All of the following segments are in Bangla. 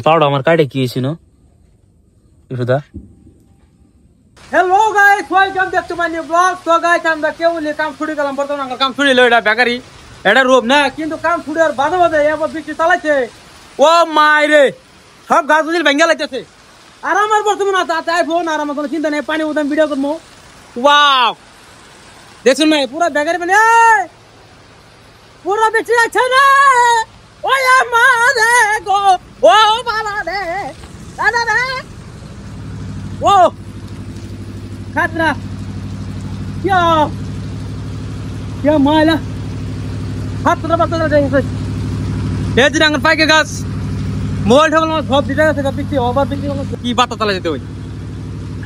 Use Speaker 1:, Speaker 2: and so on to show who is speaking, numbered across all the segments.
Speaker 1: পাউডার আমার কাটে কি ছিল ইফুদা
Speaker 2: Hello guys, welcome back to my new vlog. So guys, আমরা কেউ কাম ছুটি গেলাম বর্তমানে আমরা কাম ছুটি লই এটা বেকারি এটা রূপ না কিন্তু কাম ছুটি আর বাধা বাধা এবার বৃষ্টি চালাচ্ছে ও মাই রে সব গাছগুলি ভেঙে লাইতেছে আর আমার বর্তমানে আছে আইফোন আর আমার কোনো চিন্তা নেই পানি উদাম ভিডিও করবো ওয়াও দেখুন না পুরো বেকারি মানে পুরো বেঁচে আছে না ওই আমারে গো ও বাবা রে দাদা রে ও खतरा क्या मायला खतरा बतला जाए ये जिरांगन पाई के गास मोबाइल ठोकल में सब दिजा से पिछे ओवर पिछे की बात चला যেতে ওই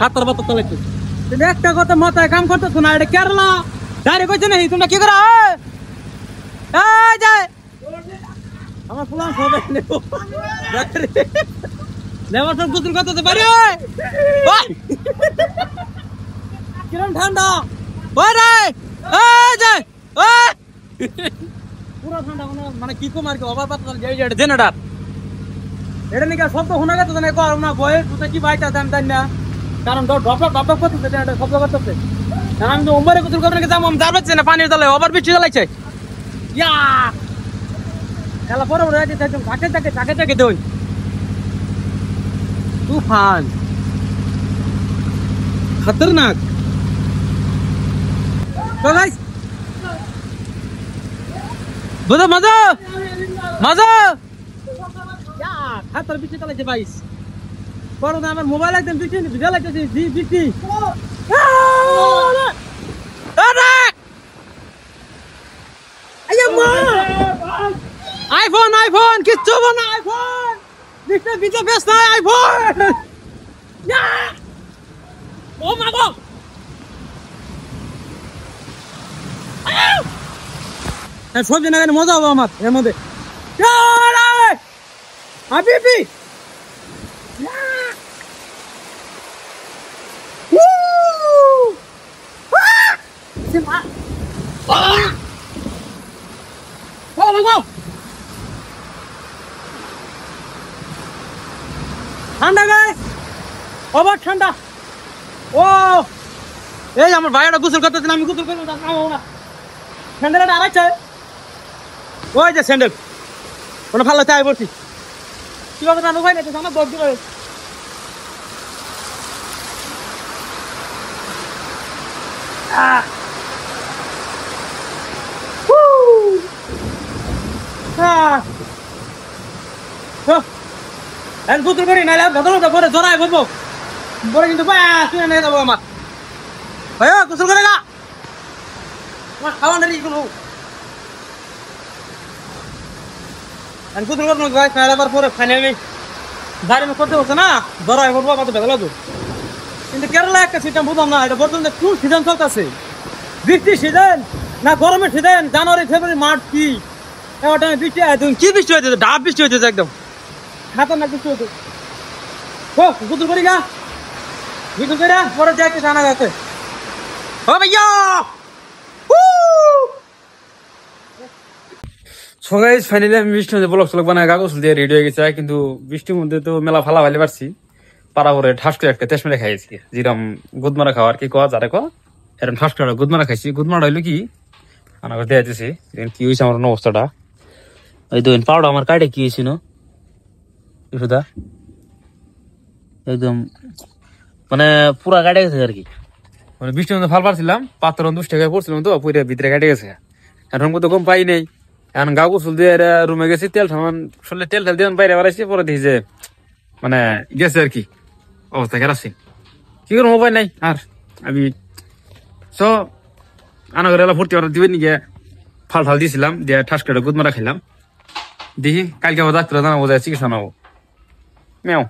Speaker 2: खतरा बात चला যেতে তুমি একটা কথা মাথায় কাম করতেছ না এটা কেরালা ডাইরে কইছ না তোমরা কি করা এই যায় আমার প্ল্যান হবে দেখরে লেবার সব গোসল করতে পারি ওই কিরম ঠান্ডা ওই রে এই যে ওই পুরো ঠান্ডা মানে কি কম আর কি ওভার পাত যাই যাই জেনারেটর এটা নাকি শব্দ শোনা গেছে না কর না বয়ে তুই কি বাইটা দাম দাম না কারণ ডপ ডপ করতেছে জেনারেটর শব্দ করতেছে আমি তো ওমবারে গোসল করতে গেলাম আমি যাচ্ছে না পানির তলে ওভার বৃষ্টি চালাইছে ইয়া এলা পরে পরে যাইতে একদম ঢাকে দেই तूफान खतरनाक तो गाइस बड़ा मजा या खतर पीछे चला जे गाइस पर ना আমার মোবাইল একদম পিছনে ভিজা লাগতেছে জি বিটি আরে আইয়াম্মা আইফোন কিচ্ছু না iPhone This is the best iPhone! Yeah! Oh my God! And from the night, mother of Amat, your mother. Habibi! Yeah! Woo! Oh my God! ঠান্ডা গাইস ওভার ঠান্ডা ও এই আমার ভাইটা গোসল করতেছেন আমি গোসল করব না স্যান্ডেলটা আড়াইছে ওই যে স্যান্ডেল কোন ভালো চাই বলছি কি কথা জানো ভাই না তো জানা দর্দ করে And go to the very night, I don't know what I would go. But in the past, you know, Mama. I go to the I want to go. And go to the guys, I never for a finally. Darim Kotosana, but I would walk out the Belado. In the Kerala, I sit and put on night, about the 2 seasons of the sea. 50 season, now government season, January, February, March, key. Every time I don't keep it to the dark to the them. खतरनाक कुछ हो वो गुदुर करेगा गुदुर करेगा पूरा जाके जाना जाते ओ भैया সো গাইস ফাইনালি আমি বৃষ্টির মধ্যে ব্লগ স্লগ বানায় কাগজ দিয়ে রেডি হয়ে গেছে কিন্তু বৃষ্টির মধ্যে তো মেলা ফালা ভালো পারছি পাড়া করে ঠাস করে একটা তেজ মেরে খাইছি যেরকম গুদমারা খাওয়ার কি কয়া যারে কয়া এরকম ঠাস করে গুদমারা খাইছি গুদমারা হইলো কি আনা করে দিয়েছি কি হয়েছে আমার অবস্থাটা ওই দুই পাউডার আমার কাটে কি হয়েছিল ইফুদা একদম মানে পুরা কাটে গেছে আর কি মানে বৃষ্টির মধ্যে ফাল পারছিলাম পাত্র 2 টাকায় পড়ছিলাম তো পুরো ভিতরে কাটে গেছে এখন তো কম পাই নাই এখন গা গোসল দিয়ে রুমে গেছি তেল সামান শুনলে তেল দিয়ে বাইরে বাড়াইছি পরে দেখি যে মানে গেছে আর কি অবস্থা খারাপ কি করবো মোবাইল নাই আর আমি সো আনা করে ভর্তি অর্ডার দিবেন গিয়ে ফাল দিয়েছিলাম দিয়ে ঠাস করে গুদমারা খেলাম দেখি কালকে আবার ডাক্তার জানাবো চিকিৎসা নেবো মেও